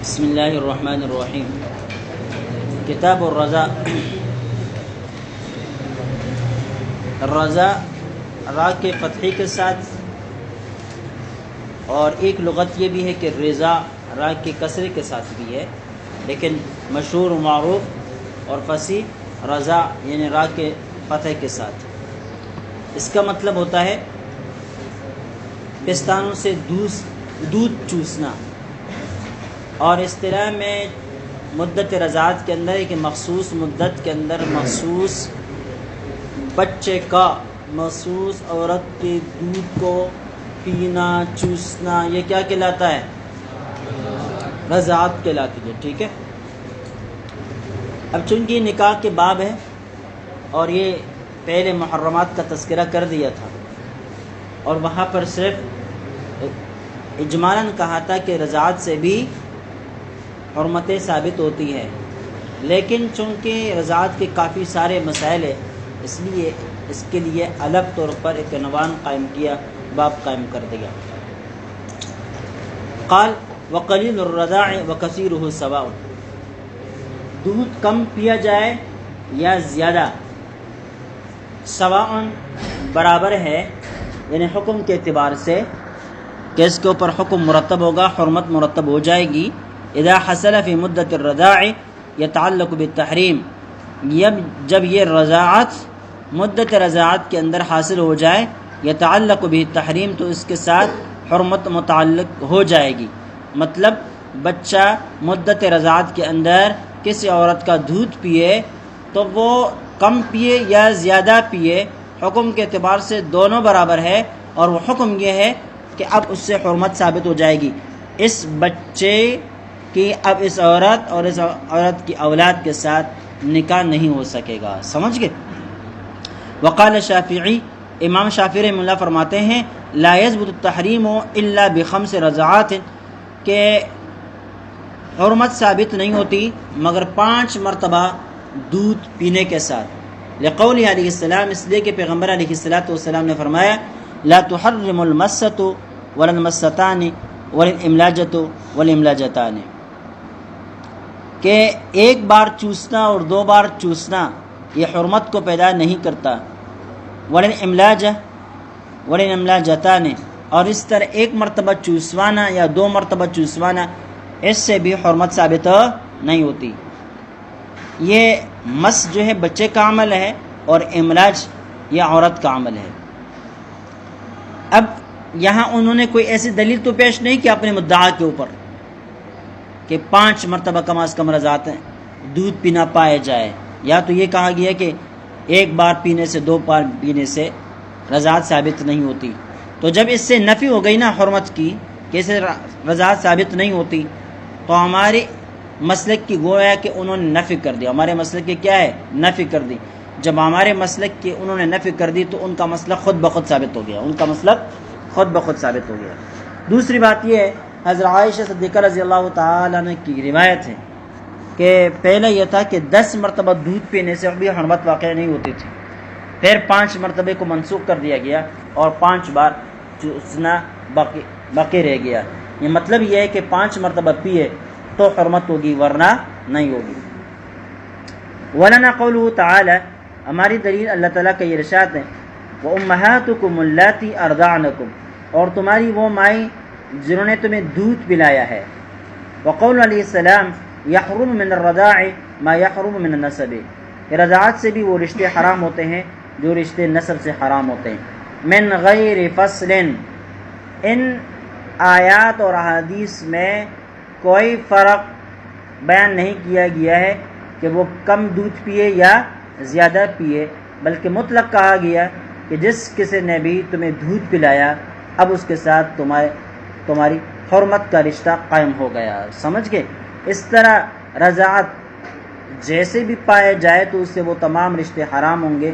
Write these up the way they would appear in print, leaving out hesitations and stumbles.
بسم اللہ الرحمن الرحیم۔ کتاب الرضاء۔ الرضاء را کے فتحے کے ساتھ، اور ایک لغت یہ بھی ہے کہ رضا را کے کسرے کے ساتھ بھی ہے، لیکن مشہور و معروف اور فصیح رضا یعنی را کے فتح کے ساتھ۔ اس کا مطلب ہوتا ہے پستانوں سے دودھ چوسنا، اور اصطلاح میں مدت رضاعت کے اندر ایک مخصوص مدت کے اندر مخصوص بچے کا مخصوص عورت کے دودھ کو پینا چوسنا، یہ کیا کہلاتا ہے؟ رضاعت کہلاتی ہے۔ ٹھیک ہے، اب چونکہ یہ نکاح کے باب ہے اور یہ پہلے محرمات کا تذکرہ کر دیا تھا، اور وہاں پر صرف اجمالاً کہا تھا کہ رضاعت سے بھی حرمتیں ثابت ہوتی ہیں، لیکن چونکہ رضاعت کے کافی سارے مسائل ہیں، اس لیے اس کے لیے الگ طور پر ایک عنوان قائم کیا، باب قائم کر دیا۔ قال وقلیل الرضاع وکثیرہ سواء، دودھ کم پیا جائے یا زیادہ، سواء برابر ہے، یعنی حکم کے اعتبار سے کہ اس کے اوپر حکم مرتب ہوگا، حرمت مرتب ہو جائے گی۔ اذا حصل فی مدت الرضاع یتعلق بالتحریم، جب یہ رضاعت مدت رضاعت کے اندر حاصل ہو جائے، یتعلق بالتحریم، تو اس کے ساتھ حرمت متعلق ہو جائے گی۔ مطلب بچہ مدت رضاعت کے اندر کسی عورت کا دودھ پیے تو وہ کم پیے یا زیادہ پیے، حکم کے اعتبار سے دونوں برابر ہے، اور وہ حکم یہ ہے کہ اب اس سے حرمت ثابت ہو جائے گی۔ اس بچے کی اب اس عورت اور اس عورت کی اولاد کے ساتھ نکاح نہیں ہو سکے گا۔ سمجھ گئے؟ وقال شافعی، امام شافعی رحمہ اللہ فرماتے ہیں لا یثبت التحریم الا بخمس رضعات، کہ حرمت ثابت نہیں ہوتی مگر 5 مرتبہ دودھ پینے کے ساتھ۔ لقول علیہ السلام، اس لیے کہ پیغمبر علیہ السلام نے فرمایا لا تحرم المسۃ ولا المستان ولا الاملاجۃ ولا الاملاجتان، کہ ایک بار چوسنا اور 2 بار چوسنا یہ حرمت کو پیدا نہیں کرتا، ولا الاملاجہ ولا الاملاجتان، اور اس طرح ایک مرتبہ چوسوانا یا 2 مرتبہ چوسوانا، اس سے بھی حرمت ثابت نہیں ہوتی۔ یہ مس جو ہے بچے کا عمل ہے، اور املاج یہ عورت کا عمل ہے۔ اب یہاں انہوں نے کوئی ایسی دلیل تو پیش نہیں کیا اپنے مدعا کے اوپر کہ 5 مرتبہ کم از کم رضاعت دودھ پینا پائے جائے، یا تو یہ کہا گیا کہ ایک بار پینے سے 2 بار پینے سے رضاعت ثابت نہیں ہوتی۔ تو جب اس سے نفی ہو گئی نا حرمت کی، کہ اسے رضاعت ثابت نہیں ہوتی، تو ہمارے مسلک کی گویا کہ انہوں نے نفی کر دی۔ ہمارے مسلک کی کیا ہے؟ نفی کر دی۔ جب ہمارے مسلک کی انہوں نے نفی کر دی تو ان کا مسلک خود بخود ثابت ہو گیا، ان کا مسلک خود بخود ثابت ہو گیا۔ دوسری بات یہ ہے، حضرت عائشہ صدیقہ رضی اللہ تعالیٰ عنہ کی روایت ہے کہ پہلے یہ تھا کہ 10 مرتبہ دودھ پینے سے بھی حرمت واقع نہیں ہوتی تھی، پھر 5 مرتبے کو منسوخ کر دیا گیا، اور 5 بار چوسنا باقی رہ گیا۔ یہ مطلب یہ ہے کہ 5 مرتبہ پیے تو حرمت ہوگی، ورنہ نہیں ہوگی۔ وَلَنَا قَوْلُهُ تعالی، ہماری دلیل اللہ تعالیٰ کا یہ ارشاد ہے وَأُمَّهَاتُكُمُ اللَّاتِي أَرْضَعْنَكُمْ، اور تمہاری وہ مائیں جنہوں نے تمہیں دودھ پلایا ہے۔ وقول علیہ السلام یحرم من الرضاع ما یحرم من النسب، رضاعت سے بھی وہ رشتے حرام ہوتے ہیں جو رشتے نسب سے حرام ہوتے ہیں۔ من غیر فصل، ان آیات اور احادیث میں کوئی فرق بیان نہیں کیا گیا ہے کہ وہ کم دودھ پیے یا زیادہ پیے، بلکہ مطلق کہا گیا کہ جس کسی نے بھی تمہیں دودھ پلایا اب اس کے ساتھ تمہاری حرمت کا رشتہ قائم ہو گیا۔ سمجھ گئے؟ اس طرح رضاعت جیسے بھی پائے جائے تو اس سے وہ تمام رشتے حرام ہوں گے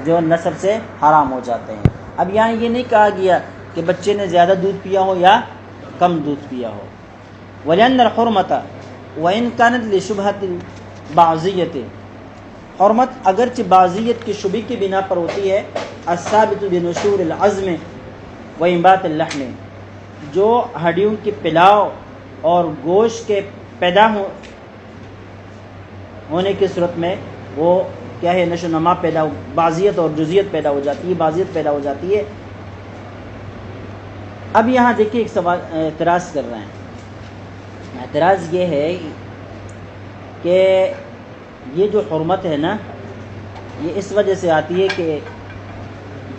جو نسب سے حرام ہو جاتے ہیں۔ اب یہاں یہ نہیں کہا گیا کہ بچے نے زیادہ دودھ پیا ہو یا کم دودھ پیا ہو۔ وَلِأَنَّ الْحُرْمَةَ وَإِنْ كَانَتْ لِشُبْهَةِ الْبَعْضِيَّةِ، حرمت اگرچہ بعضیت کی شبہ کی بنا پر ہوتی ہے، الثابت بنشور العظم وانبات اللحم، جو ہڈیوں کے پلاؤ اور گوشت کے پیدا ہونے کی صورت میں وہ کیا ہے نشو نما پیدا بعضیت اور جزیت پیدا ہو جاتی ہے، بعضیت پیدا ہو جاتی ہے۔ اب یہاں دیکھیے ایک سوال اعتراض کر رہے ہیں، اعتراض یہ ہے کہ یہ جو حرمت ہے نا یہ اس وجہ سے آتی ہے کہ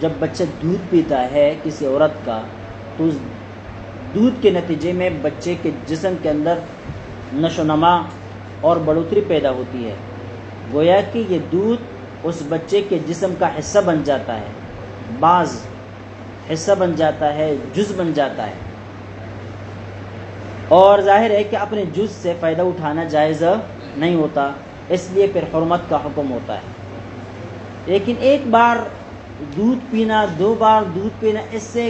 جب بچہ دودھ پیتا ہے کسی عورت کا تو اس دودھ کے نتیجے میں بچے کے جسم کے اندر نشو و نما اور بڑھوتری پیدا ہوتی ہے، گویا کہ یہ دودھ اس بچے کے جسم کا حصہ بن جاتا ہے، بعض حصہ بن جاتا ہے، جز بن جاتا ہے، اور ظاہر ہے کہ اپنے جز سے فائدہ اٹھانا جائز نہیں ہوتا، اس لیے پھر حرمت کا حکم ہوتا ہے۔ لیکن ایک بار دودھ پینا، دو بار دودھ پینا، اس سے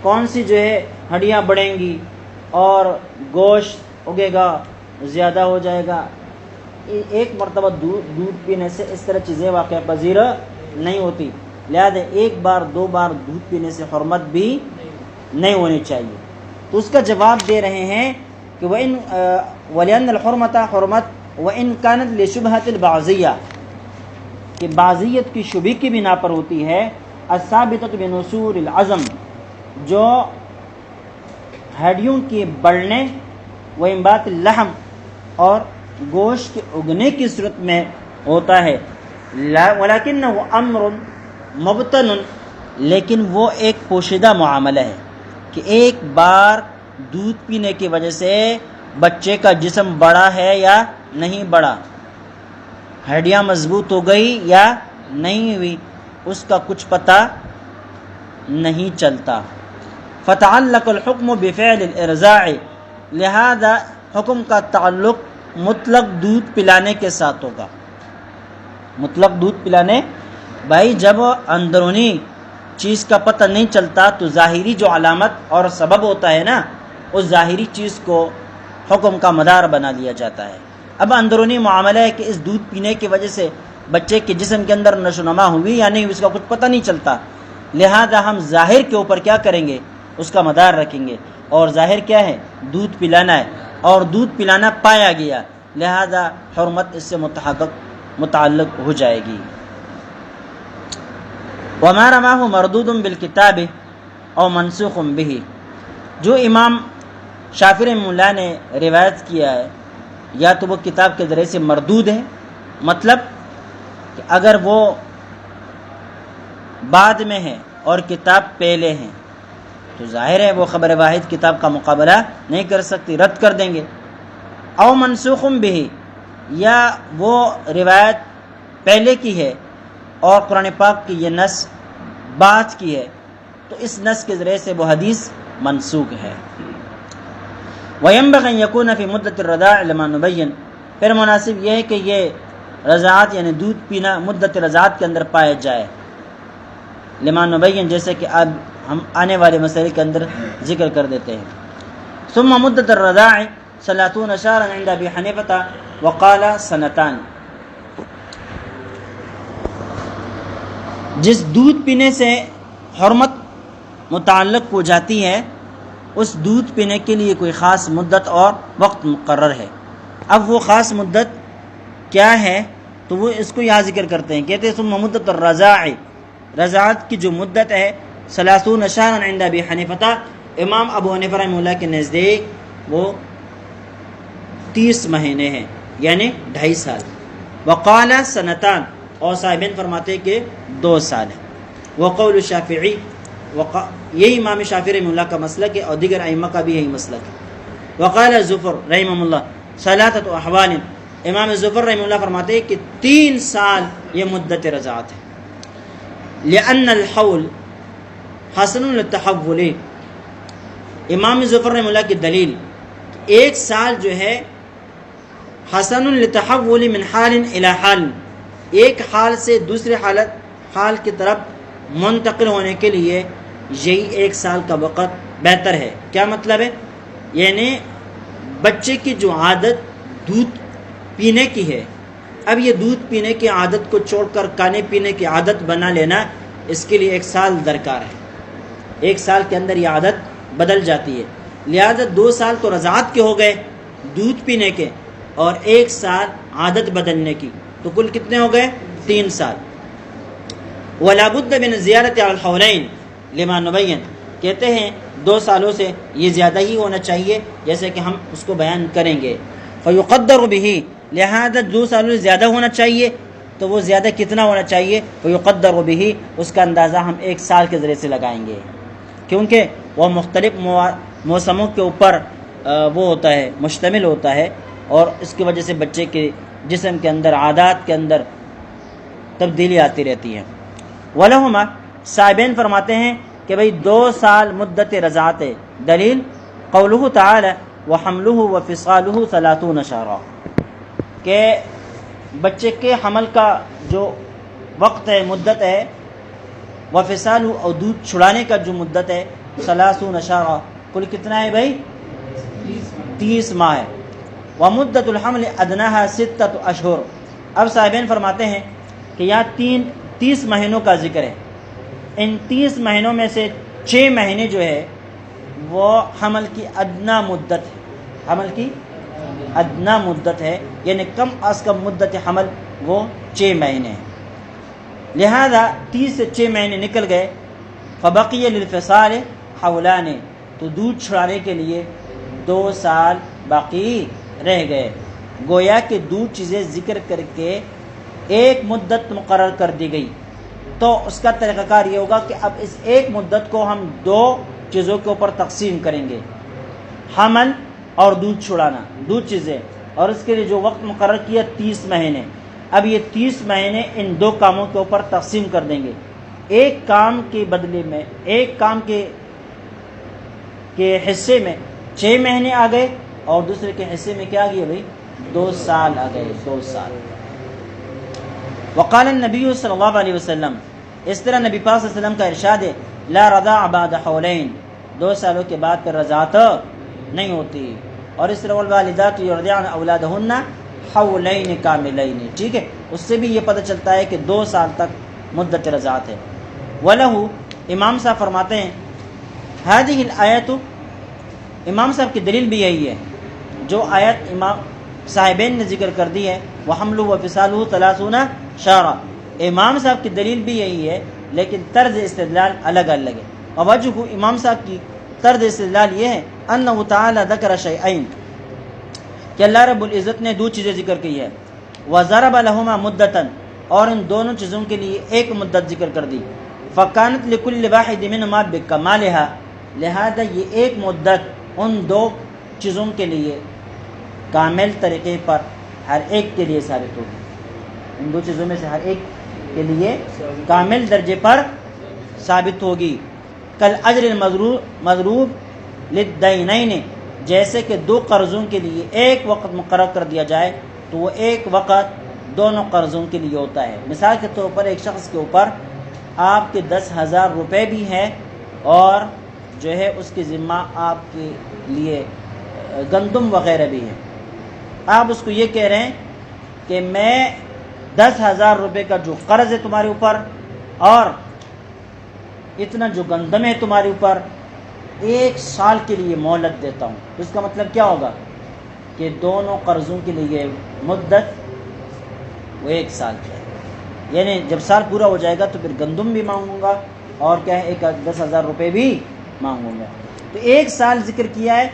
کون سی جو ہے ہڈیاں بڑھیں گی اور گوشت اگے گا، زیادہ ہو جائے گا، ایک مرتبہ دودھ پینے سے اس طرح چیزیں واقع پذیر نہیں ہوتی، لہذا ایک بار دو بار دودھ پینے سے حرمت بھی نہیں ہونی چاہیے۔ تو اس کا جواب دے رہے ہیں کہ وَلِأَنَّ الْحُرْمَةَ حرمت وَإِنْ كَانَتْ لِشُبْهَةِ الْبَعْضِيَّةِ کہ بعضیت کی شبہ کی بنا پر ہوتی ہے، الثابتۃ بنصور العظم جو ہڈیوں کے بڑھنے، وانبات اللحم اور گوشت کے اگنے کی صورت میں ہوتا ہے، ولیکنہ امر مبطن لیکن وہ ایک پوشیدہ معاملہ ہے کہ ایک بار دودھ پینے کی وجہ سے بچے کا جسم بڑا ہے یا نہیں بڑا، ہڈیاں مضبوط ہو گئی یا نہیں ہوئی، اس کا کچھ پتہ نہیں چلتا۔ فتعلق الحکم بفعل الارضاع لہذا حکم کا تعلق مطلق دودھ پلانے کے ساتھ ہوگا۔ مطلق دودھ پلانے، بھائی جب اندرونی چیز کا پتہ نہیں چلتا تو ظاہری جو علامت اور سبب ہوتا ہے نا، اس ظاہری چیز کو حکم کا مدار بنا لیا جاتا ہے۔ اب اندرونی معاملہ ہے کہ اس دودھ پینے کی وجہ سے بچے کے جسم کے اندر نشو نما ہوئی یا نہیں، اس کا کچھ پتہ نہیں چلتا، لہذا ہم ظاہر کے اوپر کیا کریں گے، اس کا مدار رکھیں گے، اور ظاہر کیا ہے، دودھ پلانا ہے، اور دودھ پلانا پایا گیا، لہذا حرمت اس سے متعلق ہو جائے گی۔ وما رماه مردود بالکتاب او منسوخ به جو امام شافعی رحمہ اللہ نے روایت کیا ہے یا تو وہ کتاب کے ذریعے سے مردود ہے، مطلب کہ اگر وہ بعد میں ہے اور کتاب پہلے ہیں تو ظاہر ہے وہ خبر واحد کتاب کا مقابلہ نہیں کر سکتی، رد کر دیں گے۔ او منسوخ به یا وہ روایت پہلے کی ہے اور قرآن پاک کی یہ نص بعد کی ہے تو اس نص کے ذریعے سے وہ حدیث منسوخ ہے۔ وَيَنبَغِي أَن يَكُونَ فِي مُدَّةِ الرَّضَاعِ لِمَا نُبَيِّن پھر مناسب یہ ہے کہ یہ رضاعت یعنی دودھ پینا مدت رضاعت کے اندر پایا جائے، لِمَا نُبَيِّن جیسے کہ اب ہم آنے والے مسئلے کے اندر ذکر کر دیتے ہیں۔ ثم مدت الرضاع 30 شهرا عند ابي حنيفه وقال سنتان جس دودھ پینے سے حرمت متعلق ہو جاتی ہے اس دودھ پینے کے لیے کوئی خاص مدت اور وقت مقرر ہے۔ اب وہ خاص مدت کیا ہے تو وہ اس کو یہاں ذکر کرتے ہیں، کہتے ہیں ثم مدت الرضاع رضاعت کی جو مدت ہے 30 شهرا عند ابي حنیفہ امام ابو حنیفہ رحمہ اللہ کے نزدیک وہ 30 مہینے ہیں یعنی 2.5 سال۔ وقال سنتان اور صاحبین فرماتے کہ 2 سال ہے۔ وقول الشافعی یہی امام شافعی رحمہ اللہ کا مسلک ہے اور دیگر ائمہ کا بھی یہی مسلک ہے۔ وقال زفر رحمہ اللہ 3 احوال امام زفر رحمہ اللہ فرماتے ہیں کہ 3 سال یہ مدت رضاعت ہے۔ لأن الحول حسن للتحول امام زفر رحمہ اللہ کی دلیل 1 سال جو ہے حسن للتحول من حال الى حال ایک حال سے دوسرے حال کی طرف منتقل ہونے کے لیے یہی 1 سال کا وقت بہتر ہے۔ کیا مطلب ہے؟ یعنی بچے کی جو عادت دودھ پینے کی ہے، اب یہ دودھ پینے کی عادت کو چھوڑ کر کھانے پینے کی عادت بنا لینا، اس کے لیے 1 سال درکار ہے۔ 1 سال کے اندر یہ عادت بدل جاتی ہے، لہذا 2 سال تو رضاعت کے ہو گئے، دودھ پینے کے اور 1 سال عادت بدلنے کی، تو کل کتنے ہو گئے؟ 3 سال۔ وَلَا بُدَّ مِنَ الزِّيَادَةِ عَلَى الْحَوْلَيْنِ لِمَا نُبَيِّنُ، کہتے ہیں 2 سالوں سے یہ زیادہ ہی ہونا چاہیے، جیسے کہ ہم اس کو بیان کریں گے۔ فَيُقَدَّرُ بِهِ، لہذا 2 سالوں سے زیادہ ہونا چاہیے، تو وہ زیادہ کتنا ہونا چاہیے؟ فَيُقَدَّرُ بِهِ، اس کا اندازہ ہم 1 سال کے ذریعے سے لگائیں گے، کیونکہ وہ مختلف موسموں کے اوپر وہ ہوتا ہے، مشتمل ہوتا ہے، اور اس کی وجہ سے بچے کے جسم کے اندر، عادات کے اندر تبدیلی آتی رہتی ہے۔ وَلَهُمَا، صاحبین فرماتے ہیں کہ بھئی 2 سال مدت رضاعت ہے۔ دلیل قولہ تعالی وَحَمْلُهُ وَفِصَالُهُ 30 شهرا، کہ بچے کے حمل کا جو وقت ہے، مدت ہے، وَفِصَالُهُ، اور دودھ چھڑانے کا جو مدت ہے، 30 شهرا، کل کتنا ہے بھئی؟ 30 ماہ ہے۔ وَمُدَّةُ الْحَمْلِ أَدْنَاهَا 6 أشهر، اب صاحبین فرماتے ہیں کہ یہاں 30 مہینوں کا ذکر ہے، ان 30 مہینوں میں سے 6 مہینے جو ہے وہ حمل کی ادنا مدت ہے، حمل کی ادنا مدت ہے، یعنی کم از کم مدت حمل وہ 6 مہینے ہیں۔ لہذا 30 سے 6 مہینے نکل گئے، فبقی للفصال حولان، تو دودھ چھڑانے کے لیے 2 سال باقی رہ گئے۔ گویا کہ 2 چیزیں ذکر کر کے ایک مدت مقرر کر دی گئی، تو اس کا طریقہ کار یہ ہوگا کہ اب اس ایک مدت کو ہم 2 چیزوں کے اوپر تقسیم کریں گے، حمل اور دودھ چھڑانا، 2 چیزیں، اور اس کے لیے جو وقت مقرر کیا 30 مہینے۔ اب یہ 30 مہینے ان 2 کاموں کے اوپر تقسیم کر دیں گے، ایک کام کے بدلے میں، ایک کام کے حصے میں 6 مہینے آ گئے، اور دوسرے کے حصے میں کیا آ گیا بھائی؟ 2 سال آ گئے، 2 سال۔ وقال النبی صلی اللہ علیہ وسلم، اس طرح نبی پاک صلی اللہ علیہ وسلم کا ارشاد ہے، لا رضاع بعد حولین، 2 سالوں کے بعد پھر رضاعت نہیں ہوتی۔ اور اس طرح والوالدات یرضعن اولادہن حولین کاملین، ٹھیک ہے، اس سے بھی یہ پتہ چلتا ہے کہ 2 سال تک مدت رضاعت ہے۔ وَلَهُ، امام صاحب فرماتے ہیں، هذه الآیت، امام صاحب کی دلیل بھی یہی ہے جو آیت امام صاحبین نے ذکر کر دی ہے، وَحَمْلُهُ وَفِصَالُهُ 30 شهرا، امام صاحب کی دلیل بھی یہی ہے، لیکن طرز استدلال الگ الگ ہے۔ ووجہ امام صاحب کی طرز استدلال یہ ہے، انہ تعالی ذکر شیئین، کہ اللہ رب العزت نے 2 چیزیں ذکر کی ہے، وضرب لہما مدتاً، اور ان دونوں چیزوں کے لیے ایک مدت ذکر کر دی، فکانت لکل واحد منہما بکمالہا، لہذا یہ ایک مدت ان 2 چیزوں کے لیے کامل طریقے پر ہر ایک کے لیے ثابت ہوگی، ان 2 چیزوں میں سے ہر ایک کے لیے کامل درجے پر ثابت ہوگی۔ کل اجر المضروب للدینین، جیسے کہ 2 قرضوں کے لیے ایک وقت مقرر کر دیا جائے تو وہ ایک وقت دونوں قرضوں کے لیے ہوتا ہے۔ مثال کے طور پر ایک شخص کے اوپر آپ کے 10,000 روپے بھی ہیں، اور جو ہے اس کے ذمہ آپ کے لیے گندم وغیرہ بھی ہیں، آپ اس کو یہ کہہ رہے ہیں کہ میں 10,000 روپے کا جو قرض ہے تمہارے اوپر، اور اتنا جو گندم ہے تمہارے اوپر، 1 سال کے لیے مہلت دیتا ہوں۔ تو اس کا مطلب کیا ہوگا کہ دونوں قرضوں کے لیے مدت وہ 1 سال کی ہے، یعنی جب سال پورا ہو جائے گا تو پھر گندم بھی مانگوں گا، اور کیا ہے 10,000 روپے بھی مانگوں گا۔ تو 1 سال ذکر کیا ہے،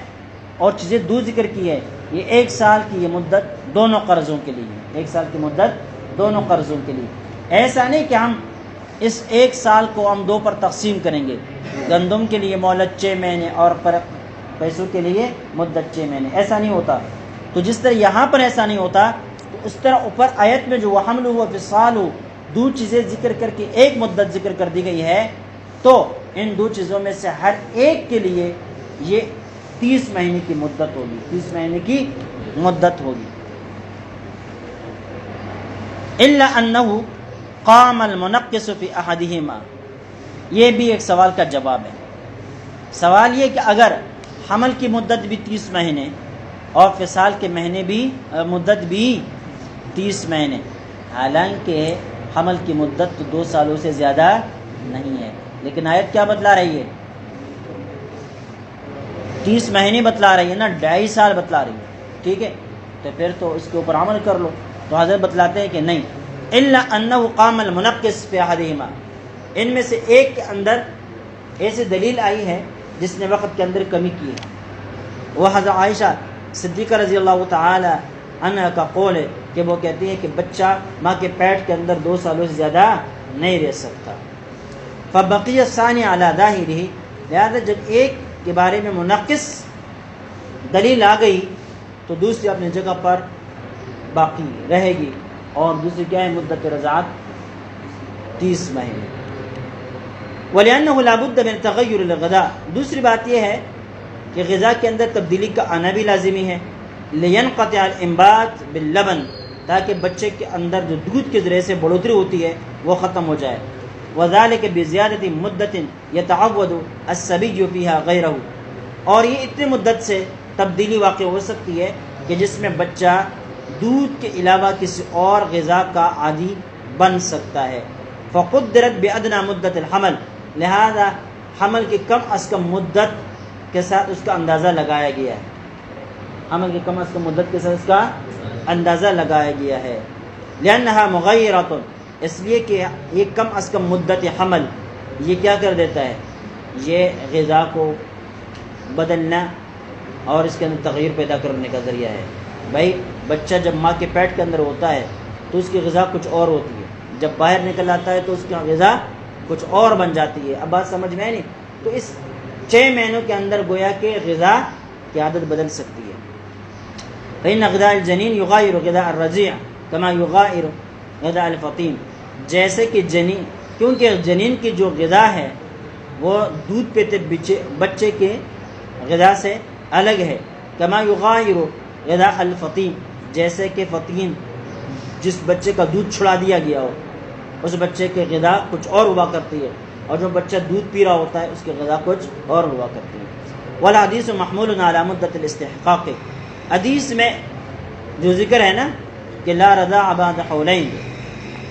اور چیزیں 2 ذکر کی ہے، یہ 1 سال کی یہ مدت دونوں قرضوں کے لیے، 1 سال کی مدت دونوں قرضوں کے لیے۔ ایسا نہیں کہ ہم اس 1 سال کو ہم 2 پر تقسیم کریں گے، گندم کے لیے مہلت 6 مہینے اور پیسوں کے لیے مدت 6 مہینے، ایسا نہیں ہوتا۔ تو جس طرح یہاں پر ایسا نہیں ہوتا، تو اس طرح اوپر آیت میں جو وَحَمْلُهُ وَفِصَالُهُ 2 چیزیں ذکر کر کے ایک مدت ذکر کر دی گئی ہے، تو ان 2 چیزوں میں سے ہر ایک کے لیے یہ 30 مہینے کی مدت ہوگی، 30 مہینے کی مدت ہوگی۔ الا انہ قام المنقص فی احدہما، یہ بھی ایک سوال کا جواب ہے۔ سوال یہ کہ اگر حمل کی مدت بھی 30 مہینے اور فصال کے مہینے بھی مدت بھی 30 مہینے، حالانکہ حمل کی مدت تو 2 سالوں سے زیادہ نہیں ہے، لیکن آیت کیا بتلا رہی ہے؟ 30 مہینے بتلا رہی ہے نا، 2.5 سال بتلا رہی ہے۔ ٹھیک ہے، تو پھر تو اس کے اوپر عمل کر لو۔ تو حضرت بتلاتے ہیں کہ نہیں، الا انه قام المنقص فی احدہما، ان میں سے ایک کے اندر ایسی دلیل آئی ہے جس نے وقت کے اندر کمی کی ہے، وہ حضرت عائشہ صدیقہ رضی اللہ تعالی عنہ کا قول ہے کہ وہ کہتی ہے کہ بچہ ماں کے پیٹ کے اندر 2 سالوں سے زیادہ نہیں رہ سکتا۔ فبقی الثانی علی ظاہرہ، لہذا جب ایک کے بارے میں منقص دلیل آ گئی تو دوسری اپنی جگہ پر باقی رہے گی، اور دوسری کیا ہے؟ مدت رضاعت 30 مہینے۔ وَلِأَنَّهُ لَا بُدَّ مِنْ تَغَيُّرِ الْغِذَاءِ، دوسری بات یہ ہے کہ غذا کے اندر تبدیلی کا آنا بھی لازمی ہے، لِيَنْقَطِعَ الْإِنْبَاتُ بِاللَّبَنِ، تاکہ بچے کے اندر جو دودھ کے ذریعے سے بڑھوتری ہوتی ہے وہ ختم ہو جائے، وَذَلِكَ بِزِيَادَةِ مُدَّةٍ يَتَعَوَّدُ الصَّبِيُّ فِيهَا غَيْرَهُ، اور یہ اتنی مدت سے تبدیلی واقع ہو سکتی ہے کہ جس میں بچہ دودھ کے علاوہ کسی اور غذا کا عادی بن سکتا ہے۔ فقدرت بأدنى مدت الحمل، لہذا حمل کی کم از کم مدت کے ساتھ اس کا اندازہ لگایا گیا ہے، حمل کی کم از کم مدت کے ساتھ اس کا اندازہ لگایا گیا ہے، لأنها مغیرۃ، اس لیے کہ یہ کم از کم مدت حمل یہ کیا کر دیتا ہے؟ یہ غذا کو بدلنا اور اس کے اندر تغیر پیدا کرنے کا ذریعہ ہے۔ بھائی بچہ جب ماں کے پیٹ کے اندر ہوتا ہے تو اس کی غذا کچھ اور ہوتی ہے، جب باہر نکل آتا ہے تو اس کی غذا کچھ اور بن جاتی ہے۔ اب بات سمجھ میں آئی نہیں؟ تو اس 6 مہینوں کے اندر گویا کہ غذا کی عادت بدل سکتی ہے۔ فإن غذاء الجنین یغیر غذاء الرضیع کما یغیر غذاء الفطیم، جیسے کہ جنین، کیونکہ جنین کی جو غذا ہے وہ دودھ پیتے بچے کے غذا سے الگ ہے، کما یغیر غذاء الفطیم، جیسے کہ فطیم جس بچے کا دودھ چھڑا دیا گیا ہو اس بچے کے غذا کچھ اور ہوا کرتی ہے، اور جو بچہ دودھ پی رہا ہوتا ہے اس کی غذا کچھ اور ہوا کرتی ہے۔ والحدیث محمول علی مدت الاستحقاق، حدیث میں جو ذکر ہے نا کہ لا رضاع بعد حولین،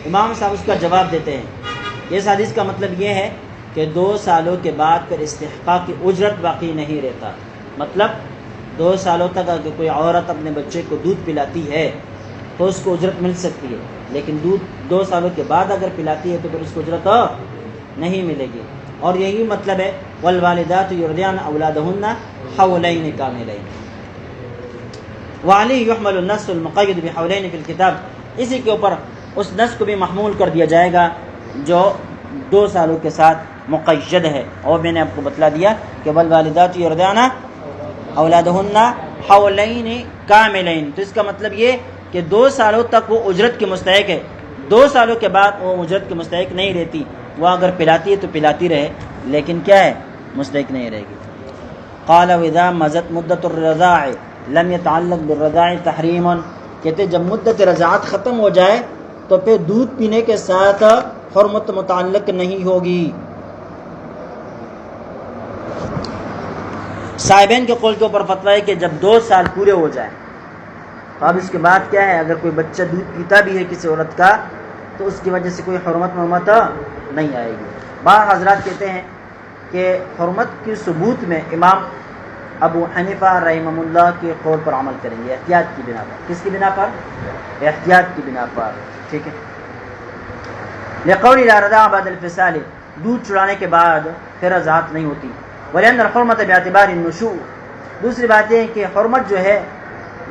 امام صاحب اس کا جواب دیتے ہیں، اس حدیث کا مطلب یہ ہے کہ 2 سالوں کے بعد پھر استحقاق کی اجرت باقی نہیں رہتا، مطلب 2 سالوں تک اگر کوئی عورت اپنے بچے کو دودھ پلاتی ہے تو اس کو اجرت مل سکتی ہے، لیکن دودھ 2 سالوں کے بعد اگر پلاتی ہے تو پھر اس کو اجرت نہیں ملے گی۔ اور یہی مطلب ہے والوالدات یرضعن اولادهن حولین کاملین، وعلیہ یحمل النص المقید بحولین فی الکتاب، اسی کے اوپر اس نص کو بھی محمول کر دیا جائے گا جو 2 سالوں کے ساتھ مقید ہے۔ اور میں نے آپ کو بتلا دیا کہ والوالدات یرضعن اولادهن حولین کاملین، تو اس کا مطلب یہ کہ 2 سالوں تک وہ اجرت کے مستحق ہے، 2 سالوں کے بعد وہ اجرت کے مستحق نہیں رہتی، وہ اگر پلاتی ہے تو پلاتی رہے لیکن کیا ہے؟ مستحق نہیں رہے گی۔ قال واذا مضت مدت الرضاع لم يتعلق بالرضاع تحریم، کہتے جب مدت رضاعت ختم ہو جائے تو پھر دودھ پینے کے ساتھ حرمت متعلق نہیں ہوگی۔ صاحبین کے قول کے اوپر فتویٰ ہے کہ جب 2 سال پورے ہو جائیں تو اب اس کے بعد کیا ہے؟ اگر کوئی بچہ دودھ پیتا بھی ہے کسی عورت کا تو اس کی وجہ سے کوئی حرمت نہیں آئے گی۔ بعض حضرات کہتے ہیں کہ حرمت کی ثبوت میں امام ابو حنیفہ رحمہ اللہ کے قول پر عمل کریں گے، احتیاط کی بنا پر۔ کس کی بنا پر؟ احتیاط کی بنا پر، ٹھیک ہے۔ لقول لا رضاع بعد الفصال، دودھ چڑانے کے بعد پھر رضاعت نہیں ہوتی۔ ولأن الحرمت باعتبار النشوء، دوسری بات یہ ہے کہ حرمت جو ہے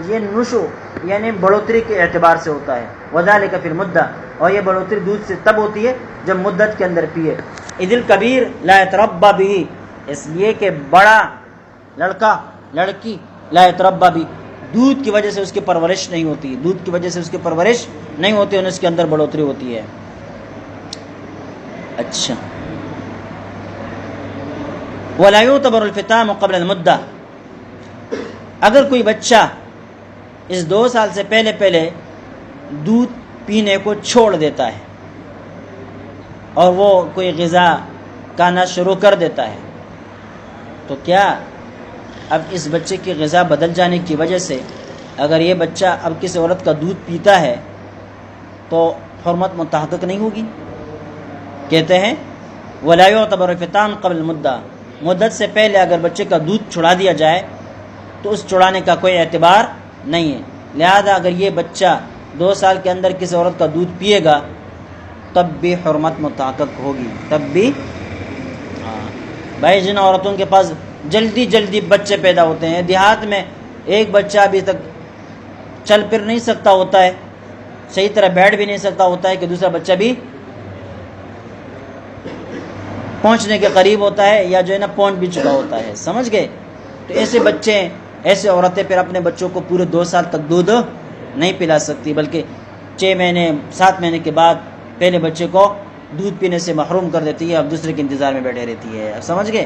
یہ نشو یعنی بڑھوتری کے اعتبار سے ہوتا ہے، وذالک فی المدہ، اور یہ بڑھوتری دودھ سے تب ہوتی ہے جب مدت کے اندر پیے۔ اذ الکبیر لا یتربى به، اس لیے کہ بڑا لڑکا لڑکی لا یتربى به، دودھ کی وجہ سے اس کی پرورش نہیں ہوتی، دودھ کی وجہ سے اس کی پرورش نہیں ہوتی اور اس کے اندر بڑھوتری ہوتی ہے۔ اچھا، ولا يعتبر الفطام قبل المدة، اگر کوئی بچہ اس 2 سال سے پہلے دودھ پینے کو چھوڑ دیتا ہے اور وہ کوئی غذا کھانا شروع کر دیتا ہے تو کیا اب اس بچے کی غذا بدل جانے کی وجہ سے اگر یہ بچہ اب کسی عورت کا دودھ پیتا ہے تو حرمت متحقق نہیں ہوگی؟ کہتے ہیں ولا يعتبر الفطام قبل المدة، مدت سے پہلے اگر بچے کا دودھ چھڑا دیا جائے تو اس چھڑانے کا کوئی اعتبار نہیں ہے۔ لہذا اگر یہ بچہ 2 سال کے اندر کسی عورت کا دودھ پیے گا تب بھی حرمت متحقق ہوگی، تب بھی۔ بھائی جن عورتوں کے پاس جلدی جلدی بچے پیدا ہوتے ہیں، دیہات میں ایک بچہ ابھی تک چل پھر نہیں سکتا ہوتا ہے، صحیح طرح بیٹھ بھی نہیں سکتا ہوتا ہے کہ دوسرا بچہ بھی پہنچنے کے قریب ہوتا ہے یا جو ہے نا پہنچ بھی چکا ہوتا ہے، سمجھ گئے؟ تو ایسے بچے، ایسے عورتیں پھر اپنے بچوں کو پورے 2 سال تک دودھ نہیں پلا سکتی، بلکہ 6 مہینے 7 مہینے کے بعد پہلے بچے کو دودھ پینے سے محروم کر دیتی ہے، اب دوسرے کے انتظار میں بیٹھے رہتی ہے، اب سمجھ گئے؟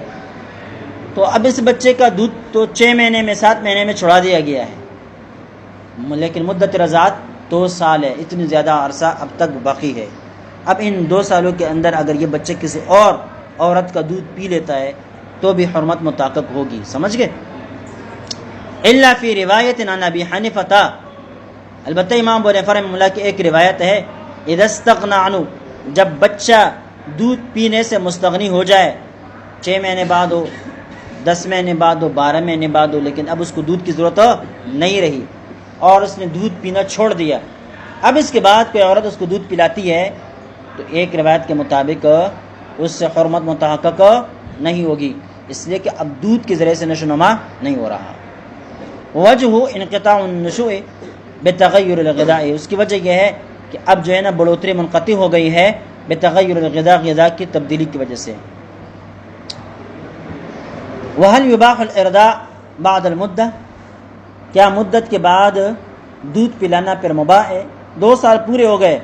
تو اب اس بچے کا دودھ تو 6 مہینے میں 7 مہینے میں چھڑا دیا گیا ہے، لیکن مدت رضاعت 2 سال ہے، اتنی زیادہ عرصہ اب تک باقی ہے۔ اب ان 2 سالوں کے اندر اگر یہ بچے کسی اور عورت کا دودھ پی لیتا ہے تو بھی حرمت متحقق ہوگی، سمجھ گئے؟ الا فی روایت عن ابی حنیفہ، البتہ امام ابو حنیفہ رحمہ اللہ کی ایک روایت ہے، اذا استغنى عنہ، جب بچہ دودھ پینے سے مستغنی ہو جائے، 6 مہینے بعد ہو، 10 مہینے بعد ہو، 12 مہینے بعد ہو، لیکن اب اس کو دودھ کی ضرورت نہیں رہی اور اس نے دودھ پینا چھوڑ دیا، اب اس کے بعد کوئی عورت اس کو دودھ پلاتی ہے تو ایک روایت کے مطابق اس سے حرمت متحقق نہیں ہوگی، اس لیے کہ اب دودھ کے ذریعے سے نشو و نما نہیں ہو رہا۔ وجہ انقطاع النشوء بتغیر الغذاء، اس کی وجہ یہ ہے کہ اب جو ہے نا بڑھوتری منقطع ہو گئی ہے بتغیر الغذاء، غذا کی تبدیلی کی وجہ سے۔ وهل یباح الارضاع بعد المدہ، کیا مدت کے بعد دودھ پلانا پھر مباح ہے؟ 2 سال پورے ہو گئے،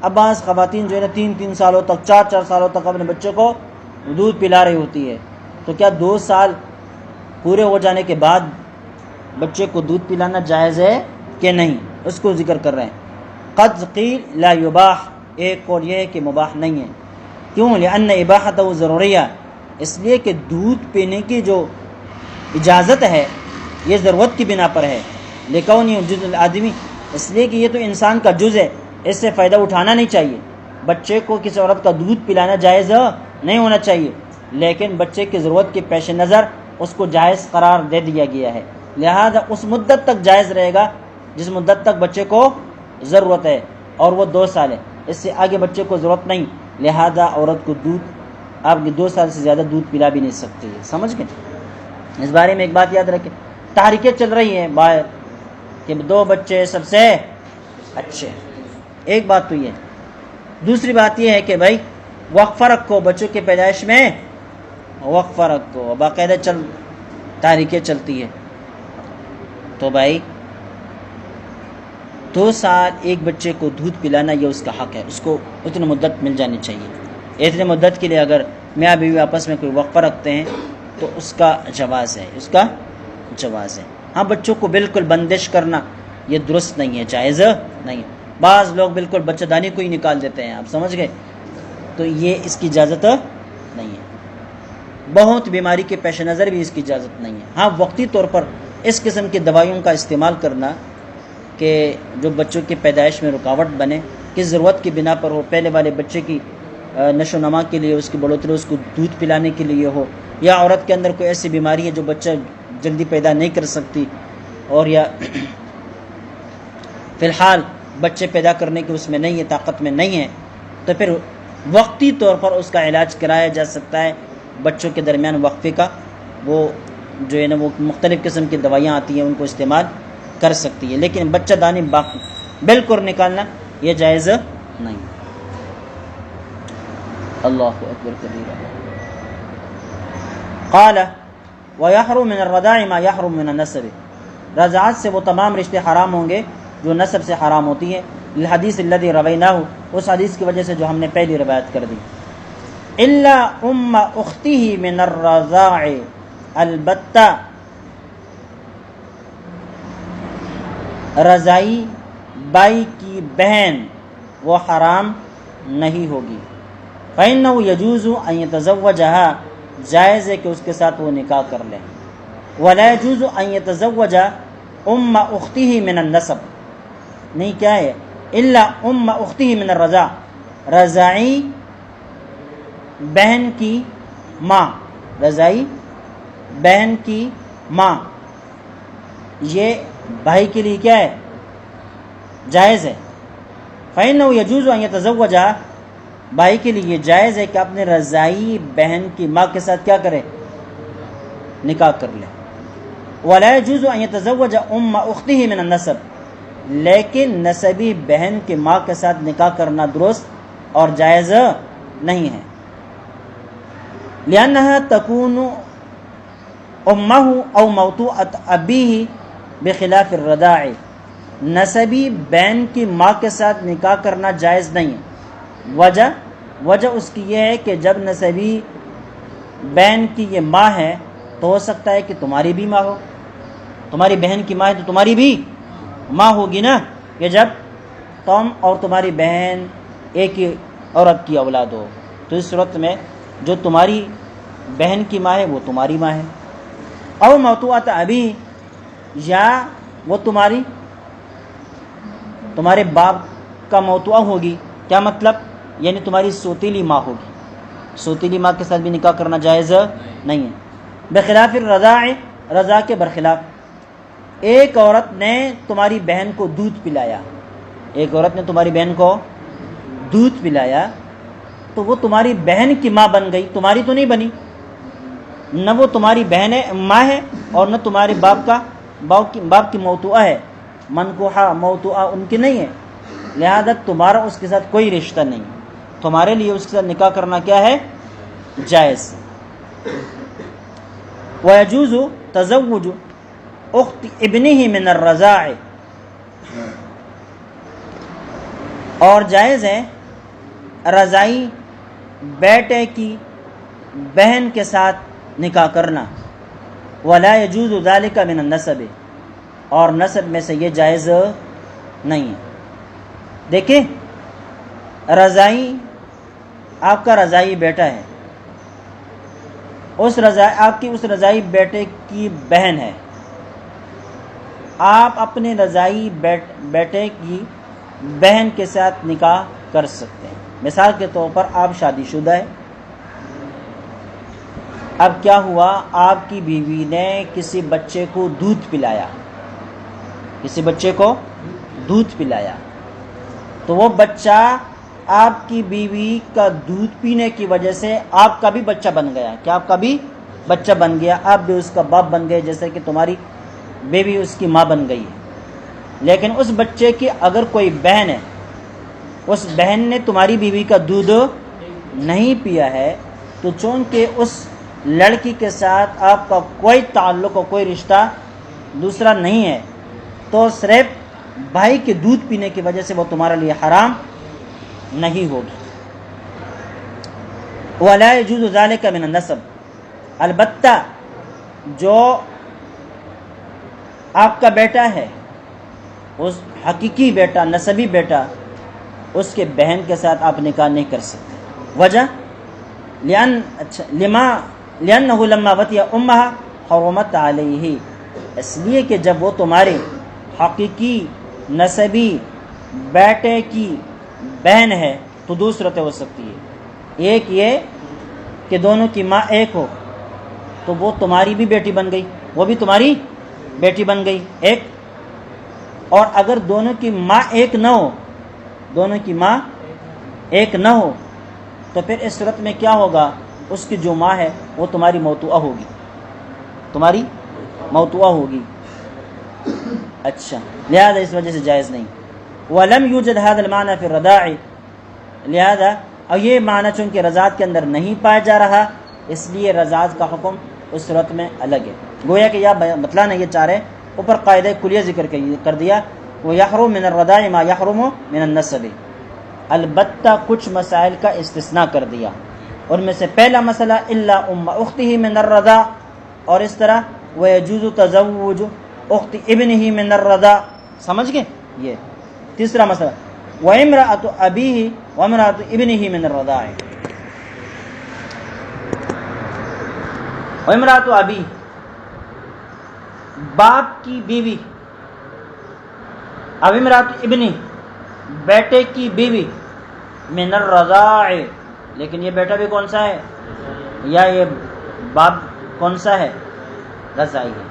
اب بعض خواتین جو ہے نا 3 سالوں تک 4 سالوں تک اپنے بچوں کو دودھ پلا رہی ہوتی ہے، تو کیا 2 سال پورے ہو جانے کے بعد بچے کو دودھ پلانا جائز ہے کہ نہیں؟ اس کو ذکر کر رہے ہیں۔ قد قیل لا یباح، ایک قول یہ ہے کہ مباح نہیں ہے، کیوں؟ لأن اباحتہ ضروریہ، اس لیے کہ دودھ پینے کی جو اجازت ہے یہ ضرورت کی بنا پر ہے، لکونہ جزء الآدمی، اس لیے کہ یہ تو انسان کا جز ہے، اس سے فائدہ اٹھانا نہیں چاہیے، بچے کو کسی عورت کا دودھ پلانا جائز نہیں ہونا چاہیے، لیکن بچے کی ضرورت کے پیش نظر اس کو جائز قرار دے دیا گیا ہے، لہذا اس مدت تک جائز رہے گا جس مدت تک بچے کو ضرورت ہے، اور وہ 2 سال ہے، اس سے آگے بچے کو ضرورت نہیں، لہذا عورت کو دودھ آپ 2 سال سے زیادہ دودھ پلا بھی نہیں سکتے، سمجھ گئے؟ اس بارے میں ایک بات یاد رکھیں، تحریکیں چل رہی ہیں باہر کہ 2 بچے سب سے اچھے، ایک بات تو یہ، دوسری بات یہ ہے کہ بھائی وقفہ رکھو بچوں کے پیدائش میں، وقفہ رکھو، باقاعدہ تحریکیں چلتی ہے، تو بھائی 2 سال ایک بچے کو دودھ پلانا یہ اس کا حق ہے، اس کو اتنی مدت مل جانی چاہیے، اتنے مدت کے لیے اگر میاں بیوی آپس میں کوئی وقفہ رکھتے ہیں تو اس کا جواز ہے، اس کا جواز ہے۔ ہاں بچوں کو بالکل بندش کرنا یہ درست نہیں ہے، جائز نہیں ہے، بعض لوگ بالکل بچہ دانی کو ہی نکال دیتے ہیں، آپ سمجھ گئے؟ تو یہ اس کی اجازت نہیں ہے، بہت بیماری کے پیش نظر بھی اس کی اجازت نہیں ہے۔ ہاں وقتی طور پر اس قسم کی دوائیوں کا استعمال کرنا کہ جو بچوں کی پیدائش میں رکاوٹ بنے، کس ضرورت کی بنا پر ہو، پہلے والے بچے کی نشو و نما کے لیے، اس کی بڑھوتری، اس کو دودھ پلانے کے لیے ہو، یا عورت کے اندر کوئی ایسی بیماری ہے جو بچہ جلدی پیدا نہیں کر سکتی، اور یا فی الحال بچے پیدا کرنے کی اس میں نہیں ہے، طاقت میں نہیں ہے، تو پھر وقتی طور پر اس کا علاج کرایا جا سکتا ہے، بچوں کے درمیان وقفے کا، وہ جو ہے نا وہ مختلف قسم کی دوائیاں آتی ہیں ان کو استعمال کر سکتی ہے، لیکن بچہ دانی بالکل نکالنا یہ جائز نہیں۔ اللہ اکبر کبیرہ۔ قال ويحرم من الرضاع ما يحرم من النسب، رضاعت سے وہ تمام رشتے حرام ہوں گے جو نسب سے حرام ہوتی ہے، الحدیث الذي رویناه، اس حدیث کی وجہ سے جو ہم نے پہلی روایت کر دی، الا ام اخته من الرضاع، البتہ رضائی بائی کی بہن وہ حرام نہیں ہوگی، فإنه يجوز أن يتزوجها، جائز ہے کہ اس کے ساتھ وہ نکاح کر لیں، ولا يجوز أن يتزوج ام اخته من النسب، نہیں کیا ہے، الا ام اخته من الرضاع، رضائی بہن کی ماں، رضائی بہن کی ماں، یہ بھائی کے لیے کیا ہے؟ جائز ہے۔ فإنه يجوز أن يتزوج، بھائی کے لیے یہ جائز ہے کہ اپنے رضائی بہن کی ماں کے ساتھ کیا کرے؟ نکاح کر لے۔ ولا يجوز أن يتزوج أم أخته من النسب، لیکن نسبی بہن کی ماں کے ساتھ نکاح کرنا درست اور جائز نہیں ہے۔ لأنها تكون أمه أو موطوءة أبيه بخلاف الرضاع، نسبی بہن کی ماں کے ساتھ نکاح کرنا جائز نہیں ہے۔ وجہ اس کی یہ ہے کہ جب نسبی بہن کی یہ ماں ہے تو ہو سکتا ہے کہ تمہاری بھی ماں ہو، تمہاری بہن کی ماں ہے تو تمہاری بھی ماں ہوگی نا، کہ جب تم اور تمہاری بہن ایک ہی عورت کی اولاد ہو، تو اس صورت میں جو تمہاری بہن کی ماں ہے وہ تمہاری ماں ہے۔ او موطوعۃ ابی، یا وہ تمہارے باپ کا موطوعہ ہوگی۔ کیا مطلب؟ یعنی تمہاری سوتیلی ماں ہوگی، سوتیلی ماں کے ساتھ بھی نکاح کرنا جائز نہیں ہے۔ بخلاف الرضاع، رضا کے برخلاف۔ ایک عورت نے تمہاری بہن کو دودھ پلایا، ایک عورت نے تمہاری بہن کو دودھ پلایا تو وہ تمہاری بہن کی ماں بن گئی، تمہاری تو نہیں بنی، نہ وہ تمہاری بہن ماں ہے اور نہ تمہارے باپ کی موطوعہ ہے، منکوحہ موطوعہ ان کی نہیں ہے، لہذا تمہارا اس کے ساتھ کوئی رشتہ نہیں، تمہارے لیے اس کے ساتھ نکاح کرنا کیا ہے؟ جائز۔ وَيَجُوزُ تَزَوُّجُ اخت ابنہ من الرضاع، اور جائز ہے رضائی بیٹے کی بہن کے ساتھ نکاح کرنا۔ وَلَا يَجُوزُ ذَلِكَ مِنَ النَّسَبِ، اور نسب میں سے یہ جائز نہیں ہے۔ دیکھیں، رضائی، آپ کا رضائی بیٹا ہے، آپ کی اس رضائی بیٹے کی بہن ہے، آپ اپنے رضائی بیٹے کی بہن کے ساتھ نکاح کر سکتے ہیں۔ مثال کے طور پر آپ شادی شدہ ہے، اب کیا ہوا، آپ کی بیوی نے کسی بچے کو دودھ پلایا، کسی بچے کو دودھ پلایا، تو وہ بچہ آپ کی بیوی کا دودھ پینے کی وجہ سے آپ کا بھی بچہ بن گیا۔ کیا آپ کا بھی بچہ بن گیا؟ آپ بھی اس کا باپ بن گئے، جیسے کہ تمہاری بیوی اس کی ماں بن گئی ہے۔ لیکن اس بچے کی اگر کوئی بہن ہے، اس بہن نے تمہاری بیوی کا دودھ نہیں پیا ہے، تو چونکہ اس لڑکی کے ساتھ آپ کا کوئی تعلق اور کوئی رشتہ دوسرا نہیں ہے، تو صرف بھائی کے دودھ پینے کی وجہ سے وہ تمہارے لیے حرام نہیں ہوگی۔ وَلَا يَجُوزُ ذَلِكَ مِنَ النَّسَبِ، البتہ جو آپ کا بیٹا ہے، اس حقیقی بیٹا، نسبی بیٹا، اس کے بہن کے ساتھ آپ نکاح نہیں کر سکتے۔ وجہ لِأَنَّهُ لَمَّا وَطِئَ أُمَّهَا حَرُمَتْ عَلَيْهِ، اس لیے کہ جب وہ تمہارے حقیقی نسبی بیٹے کی بہن ہے تو دو صورتیں ہو سکتی ہے۔ ایک یہ کہ دونوں کی ماں ایک ہو تو وہ تمہاری بھی بیٹی بن گئی، وہ بھی تمہاری بیٹی بن گئی ایک، اور اگر دونوں کی ماں ایک نہ ہو، دونوں کی ماں ایک نہ ہو، تو پھر اس صورت میں کیا ہوگا، اس کی جو ماں ہے وہ تمہاری موطوعہ ہوگی، تمہاری موطوعہ ہوگی۔ اچھا، لہذا اس وجہ سے جائز نہیں۔ وَلَمْ يُوجَدْ هَذَا الْمَعْنَى فِي الرَّضَاعِ، لہذا اور یہ معنی چونکہ رضاعت کے اندر نہیں پایا جا رہا، اس لیے رضاعت کا حکم اس صورت میں الگ ہے۔ گویا کہ یہ بتلانا یہ چاہ رہے، اوپر قاعدہ کلیہ ذکر کر دیا، وَيَحْرُمُ مِنَ الرَّضَاعِ مَا يَحْرُمُ مِنَ النَّسَبِ، البتہ کچھ مسائل کا استثناء کر دیا، ان میں سے پہلا مسئلہ إِلَّا أُمَّ أُخْتِهِ مِنَ الرَّضَاعِ، اور اس طرح وَيَجُوزُ تَزَوُّجُ اخت ابنہ من الرضاع، سمجھ گئے؟ یہ تیسرا مسئلہ، وَامْرَأَةُ أَبِيهِ وَامْرَأَةُ ابنہ من الرضاع، وَامْرَأَةُ أَبِيهِ، باپ کی بیوی، اب امرأۃ ابنہ، بیٹے کی بیوی، من الرضاع، لیکن یہ بیٹا بھی کون سا ہے، یا یہ باپ کون سا ہے، رضاعی ہے۔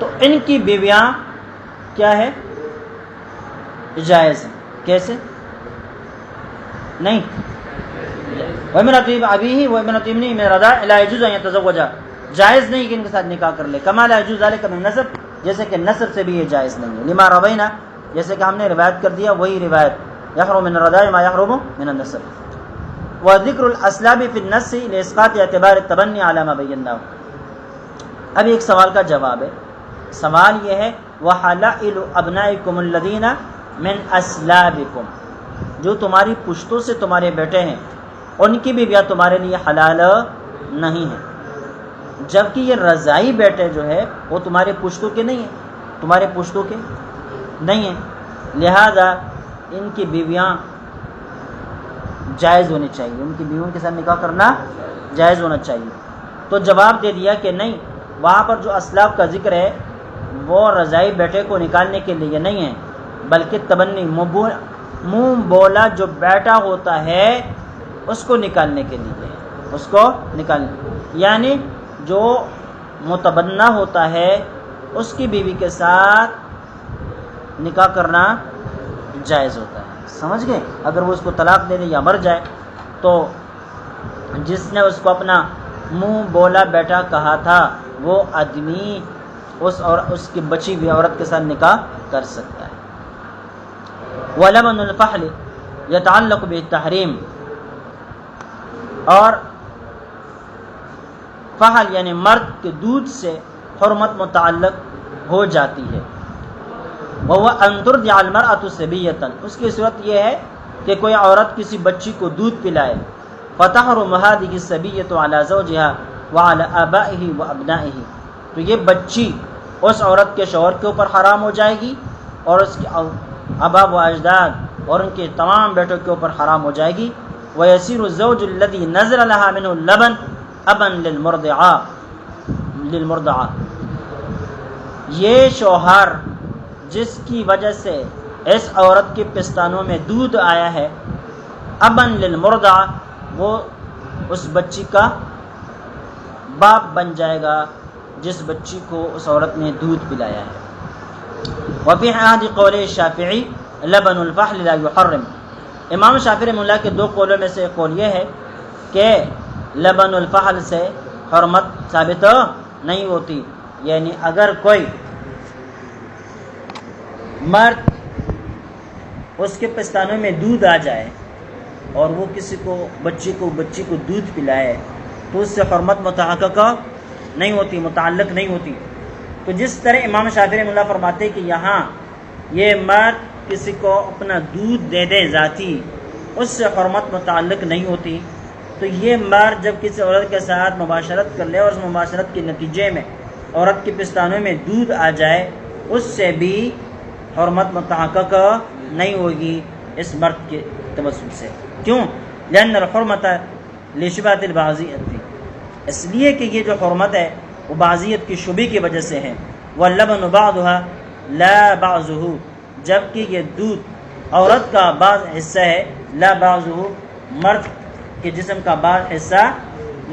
تو ان کی بیویاں کیا ہے؟ جائز ہیں. کیسے؟ نہیں وَامْرَأَتُ أَبِيهِ وَامْرَأَتُ ابْنِهِ مِنَ الرَّضَاعِ لَا يَجُوزُ أَن يَتَزَوَّجَا، جائز نہیں کہ ان کے ساتھ نکاح کر لے. كَمَا لَا يَجُوزُ ذَلِكَ مِنَ النَّسَبِ، جیسے کہ نسب سے بھی یہ جائز نہیں ہے. لما روینا، جیسے کہ ہم نے روایت کر دیا وہی روایت، يحرم من الرضاع ما يحرم من النسب. وذکر الاسلاب فی النص لاسقاط اعتبار التبنی علی ما بیناه. اب ایک سوال کا جواب ہے. سوال یہ ہے وحلائل ابنائکم الذین من اسلابکم، جو تمہاری پشتوں سے تمہارے بیٹے ہیں ان کی بیویاں تمہارے لیے حلال نہیں ہیں، جبکہ یہ رضاعی بیٹے جو ہے وہ تمہارے پشتوں کے نہیں ہیں، تمہارے پشتوں کے نہیں ہیں، لہذا ان کی بیویاں جائز ہونی چاہیے، ان کی بیویوں کے ساتھ نکاح کرنا جائز ہونا چاہیے. تو جواب دے دیا کہ نہیں، وہاں پر جو اسلاف کا ذکر ہے وہ رضاعی بیٹے کو نکالنے کے لیے نہیں ہے، بلکہ تبنی منہ بولا جو بیٹا ہوتا ہے اس کو نکالنے کے لیے، اس کو نکالنے، یعنی جو متبنہ ہوتا ہے اس کی بیوی کے ساتھ نکاح کرنا جائز ہوتا ہے. سمجھ گئے؟ اگر وہ اس کو طلاق دے دے یا مر جائے تو جس نے اس کو اپنا منہ بولا بیٹا کہا تھا وہ آدمی اس کی بچی ہوئی عورت کے ساتھ نکاح کر سکتا ہے. وَلَبَنُ الْفَحْلِ يَتَعَلَّقُ بِالتَّحْرِيمِ، اور فحل یعنی مرد کے دودھ سے حرمت متعلق ہو جاتی ہے. وَهُوَ أَن تُرْضِعَ الْمَرْأَةُ صَبِيَّةً، اس کی صورت یہ ہے کہ کوئی عورت کسی بچی کو دودھ پلائے. فَتَحْرُمُ هَذِهِ الصَّبِيَّةُ عَلَى زَوْجِهَا وَعَلَى آبَائِهِ وَأَبْنَائِهِ، تو یہ بچی اس عورت کے شوہر کے اوپر حرام ہو جائے گی اور اس کے آبا و اجداد اور ان کے تمام بیٹوں کے اوپر حرام ہو جائے گی. وَيَسِيرُ الزَّوْجُ الَّذِي نَزَلَ لَهَا مِنْهُ اللَّبَنُ أَبًا لِلْمُرْضَعَةِ، یہ شوہر جس کی وجہ سے اس عورت کے پستانوں میں دودھ آیا ہے، ابن للمرضعہ، وہ اس بچی کا باپ بن جائے گا جس بچی کو اس عورت نے دودھ پلایا ہے. وفی احد قول الشافعی لبن الفحل لا يحرم، امام شافعی رحمہ اللہ کے دو قولوں میں سے ایک قول یہ ہے کہ لبن الفحل سے حرمت ثابت نہیں ہوتی، یعنی اگر کوئی مرد اس کے پستانوں میں دودھ آ جائے اور وہ کسی کو بچی کو دودھ پلائے تو اس سے حرمت متحقق نہیں ہوتی، متعلق نہیں ہوتی. تو جس طرح امام شافعی رحمہ اللہ فرماتے کہ یہاں یہ مرد کسی کو اپنا دودھ دے دے ذاتی، اس سے حرمت متعلق نہیں ہوتی، تو یہ مرد جب کسی عورت کے ساتھ مباشرت کر لے اور اس مباشرت کے نتیجے میں عورت کے پستانوں میں دودھ آ جائے، اس سے بھی حرمت متحقق نہیں ہوگی اس مرد کے توسط سے. کیوں؟ لأن الحرمت لشبہۃ البعضیۃ، اس لیے کہ یہ جو حرمت ہے وہ بعضیت کی شبہ کی وجہ سے ہے. واللبن بعضها لا بعضه، جبکہ یہ دودھ عورت کا بعض حصہ ہے، لا بعضه مرد کے جسم کا بعض حصہ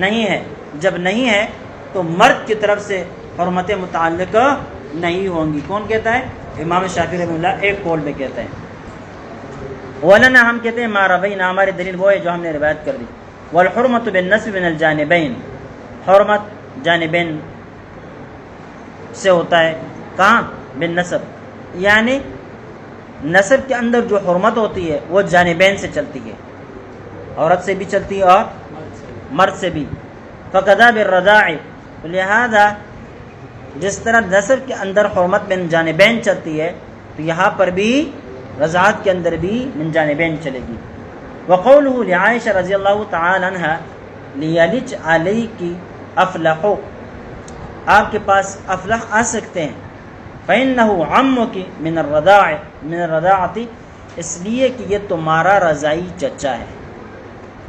نہیں ہے. جب نہیں ہے تو مرد کی طرف سے حرمت متعلق نہیں ہوں گی. کون کہتا ہے؟ امام شافعی رحمہ اللہ ایک قول میں کہتے ہیں. ولنا، ہم کہتے ہیں ما روینا، ہماری دلیل وہ ہے جو ہم نے روایت کر دی. والحرمت بالنسب من الجانبین، حرمت جانبین سے ہوتا ہے. کہاں؟ بالنسب، یعنی نسب کے اندر جو حرمت ہوتی ہے وہ جانبین سے چلتی ہے، عورت سے بھی چلتی ہے اور مرد سے بھی. فقذا بالرضاع، لہذا جس طرح نسب کے اندر حرمت من جانبین چلتی ہے تو یہاں پر بھی رضاعت کے اندر بھی من جانبین چلے گی. وقوله لعائشہ رضی اللہ تعالی عنہ لیلج علیک افلح، آپ کے پاس افلح آ سکتے ہیں. فإنه عمک من الرضاعۃ، اس لیے کہ یہ تمہارا رضاعی چچا ہے.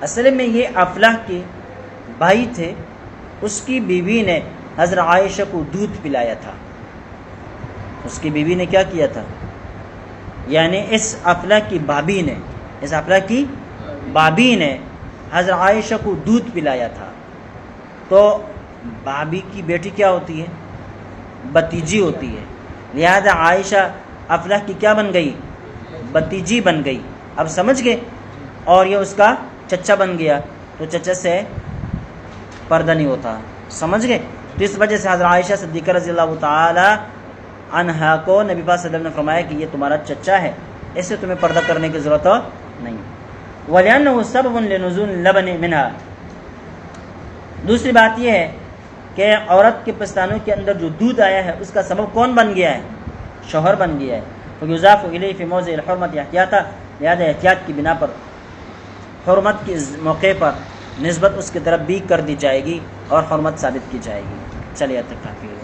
اصل میں یہ افلح کے بھائی تھے، اس کی بیوی نے حضرت عائشہ کو دودھ پلایا تھا. اس کی بیوی نے کیا کیا تھا؟ یعنی اس افلح کی بابی نے حضرت عائشہ کو دودھ پلایا تھا. تو بابی کی بیٹی کیا ہوتی ہے؟ بتیجی ہوتی ہے، لہذا عائشہ افلح کی کیا بن گئی؟ بتیجی بن گئی. اب سمجھ گئے؟ اور یہ اس کا چچا بن گیا تو چچا سے پردہ نہیں ہوتا. سمجھ گئے؟ تو اس وجہ سے حضرت عائشہ صدیقہ رضی اللہ تعالی عنہا کو نبی پاک صلی اللہ علیہ وسلم نے فرمایا کہ یہ تمہارا چچا ہے، اس سے تمہیں پردہ کرنے کی ضرورت نہیں. وَلِأَنَّهُ سَبَبٌ لِنُزُولِ اللَّبَنِ مِنْهَا، دوسری بات یہ ہے کہ عورت کے پستانوں کے اندر جو دودھ آیا ہے اس کا سبب کون بن گیا ہے؟ شوہر بن گیا ہے. فَيُضَافُ إِلَيْهِ فِي مَوْضِعِ الْحُرْمَةِ احتیاطًا، لہذا احتیاط کی بنا پر حرمت کے موقع پر نسبت اس کی طرف بھی کر دی جائے گی اور حرمت ثابت کی جائے گی. چلیے اب تک کافی ہے.